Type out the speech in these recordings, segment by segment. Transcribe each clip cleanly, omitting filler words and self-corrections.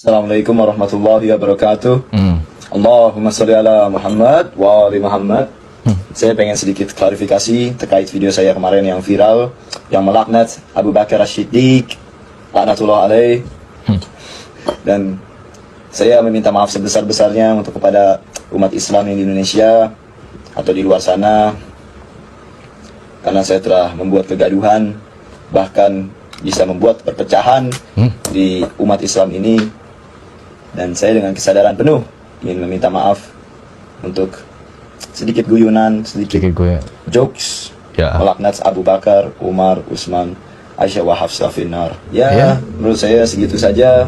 Assalamualaikum warahmatullahi wabarakatuh. Allahumma sholli ala Muhammad wa ali Muhammad. Saya pengen sedikit klarifikasi terkait video saya kemarin yang viral, yang melaknat Abu Bakar As-Siddiq, laknatullah alaih. Dan saya meminta maaf sebesar-besarnya untuk kepada umat Islam di Indonesia atau di luar sana, karena saya telah membuat kegaduhan, bahkan bisa membuat perpecahan di umat Islam ini. Dan saya dengan kesadaran penuh ingin meminta maaf untuk sedikit guyonan, sedikit jokes melaknat Abu Bakar, Umar, Utsman, Aisyah wa Hafsah finnar. Menurut saya segitu saja.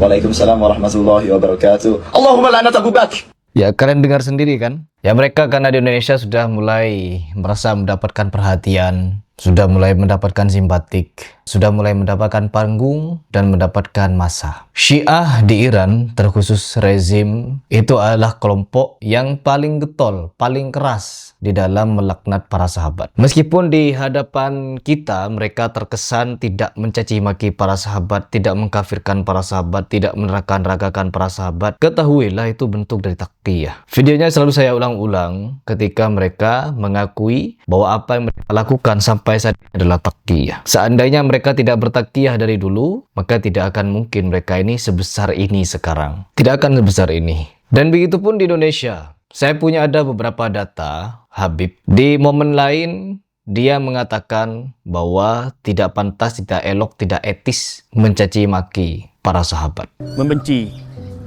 Waalaikumsalam warahmatullahi wabarakatuh. Allahumma la'nat Abu Bakar. Ya, kalian dengar sendiri kan? Ya, mereka karena di Indonesia sudah mulai merasa mendapatkan perhatian, sudah mulai mendapatkan simpatik, sudah mulai mendapatkan panggung dan mendapatkan massa. Syiah di Iran, terkhusus rezim, itu adalah kelompok yang paling getol, paling keras di dalam melaknat para sahabat. Meskipun di hadapan kita mereka terkesan tidak mencaci maki para sahabat, tidak mengkafirkan para sahabat, tidak meneraka-nerakakan para sahabat, ketahuilah itu bentuk dari taqiyah. Videonya selalu saya ulang-ulang ketika mereka mengakui bahwa apa yang mereka lakukan sampai saat ini adalah taqiyah. Seandainya mereka tidak bertaqiyah dari dulu, maka tidak akan mungkin mereka ini sebesar ini sekarang. Tidak akan sebesar ini. Dan begitu pun di Indonesia. Saya punya ada beberapa data, Habib. Di momen lain, dia mengatakan bahwa tidak pantas, tidak elok, tidak etis mencaci maki para sahabat. Membenci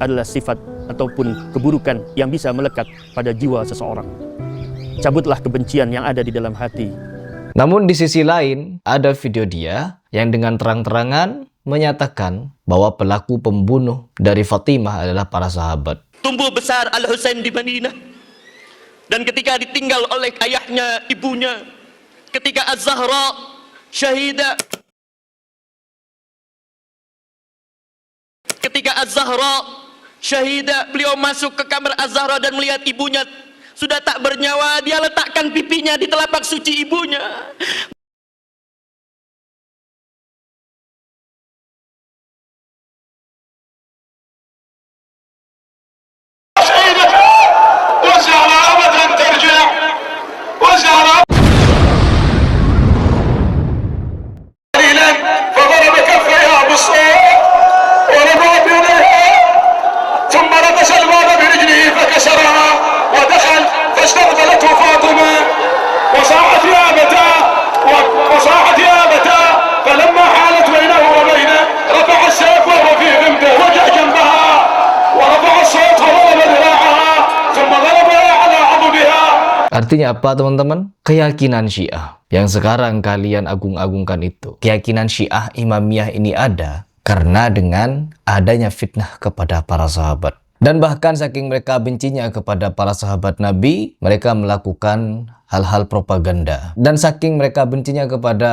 adalah sifat ataupun keburukan yang bisa melekat pada jiwa seseorang. Cabutlah kebencian yang ada di dalam hati. Namun di sisi lain, ada video dia yang dengan terang-terangan menyatakan bahwa pelaku pembunuh dari Fatimah adalah para sahabat. Tumbuh besar Al-Husain di Madinah, dan ketika ditinggal oleh ayahnya, ibunya, ketika Az-Zahra syahidah, beliau masuk ke kamar Az-Zahra dan melihat ibunya sudah tak bernyawa. Dia letakkan pipinya di telapak suci ibunya. Artinya apa, teman-teman? Keyakinan Syiah yang sekarang kalian agung-agungkan itu, keyakinan Syiah Imamiyah ini ada karena dengan adanya fitnah kepada para sahabat. Dan bahkan saking mereka bencinya kepada para sahabat Nabi, mereka melakukan hal-hal propaganda. Dan saking mereka bencinya kepada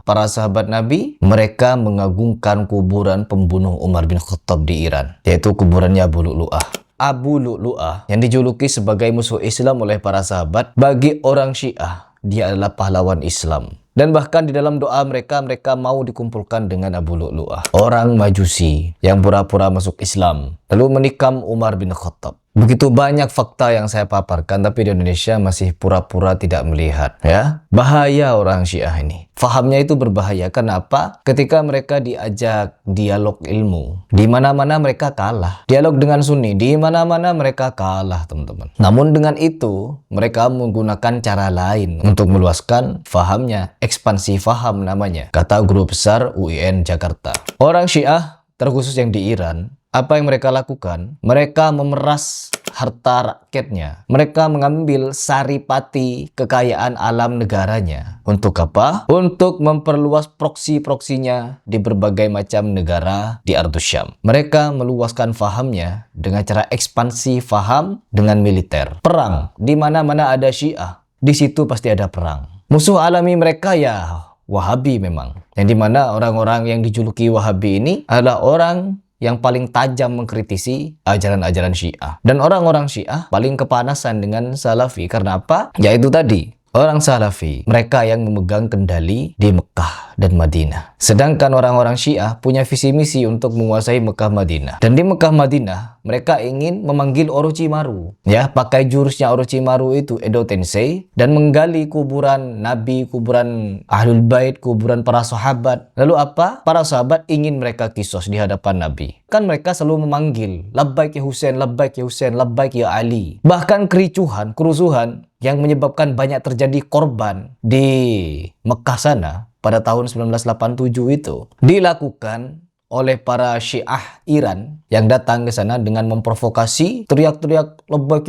para sahabat Nabi, mereka mengagungkan kuburan pembunuh Umar bin Khattab di Iran, yaitu kuburannya Abu Lu'lu'ah. Abu Lu'lu'ah yang dijuluki sebagai musuh Islam oleh para sahabat, bagi orang Syiah dia adalah pahlawan Islam. Dan bahkan di dalam doa mereka mau dikumpulkan dengan Abu Lu'lu'ah, orang Majusi yang pura-pura masuk Islam lalu menikam Umar bin Khattab. Begitu banyak fakta yang saya paparkan, tapi di Indonesia masih pura-pura tidak melihat. Ya, bahaya orang Syiah ini. Fahamnya itu berbahaya. Kenapa? Ketika mereka diajak dialog ilmu, di mana-mana mereka kalah. Dialog dengan Sunni, di mana-mana mereka kalah, teman-teman. Namun dengan itu, mereka menggunakan cara lain untuk meluaskan fahamnya. Ekspansi faham namanya, kata guru besar UIN Jakarta. Orang Syiah, terkhusus yang di Iran, apa yang mereka lakukan? Mereka memeras harta rakyatnya. Mereka mengambil saripati kekayaan alam negaranya. Untuk apa? Untuk memperluas proksi-proksinya di berbagai macam negara di Ardus Syam. Mereka meluaskan fahamnya dengan cara ekspansi faham dengan militer. Perang. Di mana-mana ada Syiah, di situ pasti ada perang. Musuh alami mereka ya Wahabi memang. Yang dimana orang-orang yang dijuluki Wahabi ini adalah orang yang paling tajam mengkritisi ajaran-ajaran Syiah. Dan orang-orang Syiah paling kepanasan dengan Salafi. Karena apa? Yaitu tadi, Orang Salafi, mereka yang memegang kendali di Mekah dan Madinah. Sedangkan orang-orang Syiah punya visi misi untuk menguasai Mekah Madinah. Dan di Mekah Madinah, mereka ingin memanggil Orochimaru. Ya, pakai jurusnya Orochimaru itu Edo Tensei dan menggali kuburan Nabi, kuburan Ahlul Bait, kuburan para sahabat. Lalu apa? Para sahabat ingin mereka kisos di hadapan Nabi. Kan mereka selalu memanggil, labbaik ya Husain, labbaik ya Husain, labbaik ya Ali. Bahkan kericuhan, kerusuhan yang menyebabkan banyak terjadi korban di Mekah sana pada tahun 1987 itu dilakukan oleh para Syiah Iran yang datang ke sana dengan memprovokasi, teriak-teriak labbaik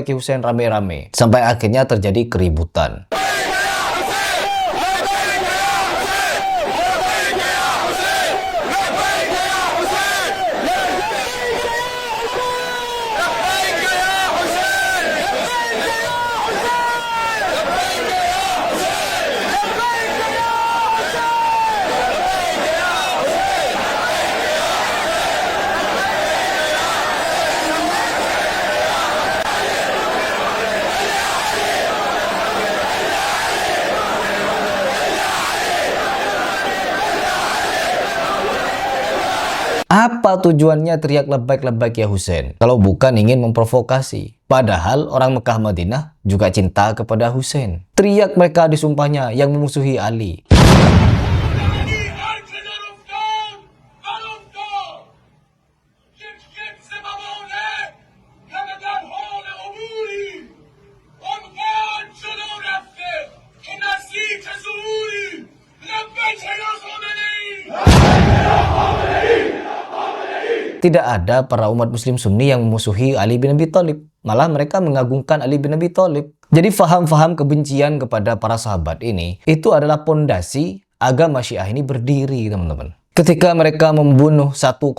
ya Husain rame-rame sampai akhirnya terjadi keributan. Apa tujuannya teriak labbaik ya Husain? Kalau bukan ingin memprovokasi. Padahal orang Mekah Madinah juga cinta kepada Husain. Teriak mereka disumpahnya yang memusuhi Ali. Tidak ada para umat muslim Sunni yang memusuhi Ali bin Abi Thalib. Malah mereka mengagungkan Ali bin Abi Thalib. Jadi faham-faham kebencian kepada para sahabat ini, itu adalah pondasi agama Syiah ini berdiri, teman-teman. Ketika mereka membunuh 1,5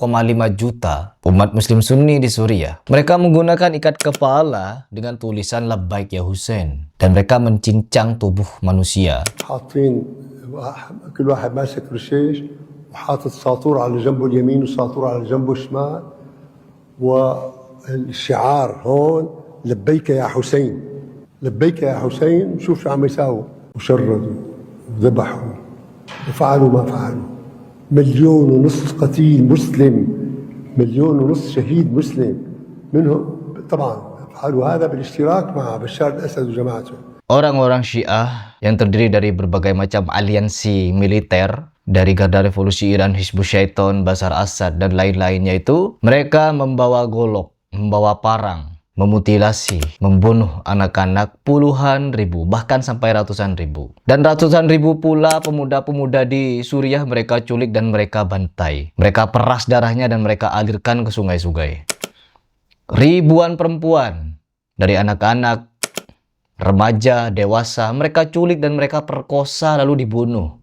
juta umat muslim Sunni di Suriah, mereka menggunakan ikat kepala dengan tulisan labbaik ya Husain. Dan mereka mencincang tubuh manusia. كل واحد ماسك رشاش وحاطط ساطور على جنبه اليمين وساطور على جنبه الشمال والشعار هون لبيك يا حسين لبيك يا حسين. شوف شو عم يساووا وشردوا وذبحوا وفعلوا ما فعلوا. 1.5 مليون قتيل مسلم 1.5 مليون شهيد مسلم منهم طبعا فعلوا هذا بالاشتراك مع بشار الأسد وجماعته. Orang-orang Syiah yang terdiri dari berbagai macam aliansi militer dari Garda Revolusi Iran, Hizbus Syaiton, Bashar Assad, dan lain-lainnya itu, mereka membawa golok, membawa parang, memutilasi, membunuh anak-anak puluhan ribu, bahkan sampai ratusan ribu. Dan ratusan ribu pula pemuda-pemuda di Suriah mereka culik dan mereka bantai. Mereka peras darahnya dan mereka alirkan ke sungai-sungai. Ribuan perempuan, dari anak-anak, remaja, dewasa, mereka culik dan mereka perkosa lalu dibunuh.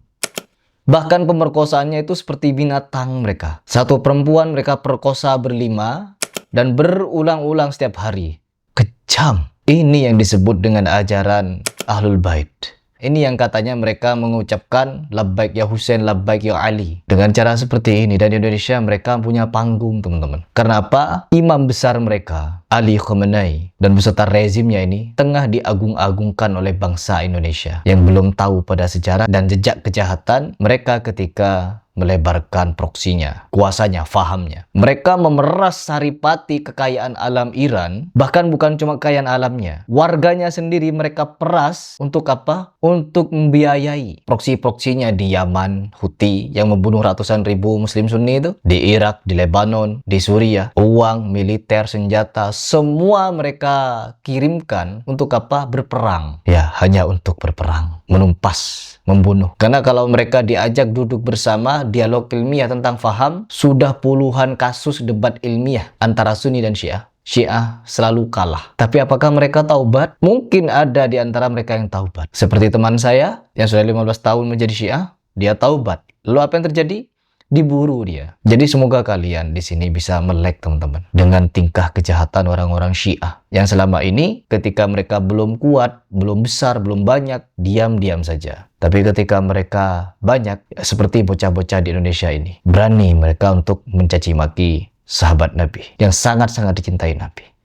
Bahkan pemerkosaannya itu seperti binatang mereka. Satu perempuan mereka perkosa berlima dan berulang-ulang setiap hari. Kejam. Ini yang disebut dengan ajaran Ahlul Bait. Ini yang katanya mereka mengucapkan labbaik ya Husain, labbaik ya Ali. Dengan cara seperti ini, dan di Indonesia mereka punya panggung, teman-teman. Karena apa? Imam besar mereka, Ali Khamenei, dan beserta rezimnya ini tengah diagung-agungkan oleh bangsa Indonesia yang belum tahu pada sejarah dan jejak kejahatan mereka ketika melebarkan proksinya, kuasanya, fahamnya. Mereka memeras saripati kekayaan alam Iran, bahkan bukan cuma kekayaan alamnya. Warganya sendiri mereka peras untuk apa? Untuk membiayai proksi-proksinya di Yaman, Houthi yang membunuh ratusan ribu muslim Sunni itu, di Irak, di Lebanon, di Suriah. Uang, militer, senjata, semua mereka kirimkan untuk apa? Berperang. Ya, hanya untuk berperang, menumpas, membunuh. Karena kalau mereka diajak duduk bersama, dialog ilmiah tentang faham, sudah puluhan kasus debat ilmiah antara Sunni dan Syiah. Syiah selalu kalah. Tapi apakah mereka taubat? Mungkin ada di antara mereka yang taubat. Seperti teman saya yang sudah 15 tahun menjadi Syiah, dia taubat. Lalu apa yang terjadi? Diburu dia. Jadi semoga kalian di sini bisa melek, teman-teman, dengan tingkah kejahatan orang-orang Syiah yang selama ini ketika mereka belum kuat, belum besar, belum banyak, diam-diam saja. Tapi ketika mereka banyak, seperti bocah-bocah di Indonesia ini, berani mereka untuk mencaci maki sahabat Nabi yang sangat-sangat dicintai Nabi.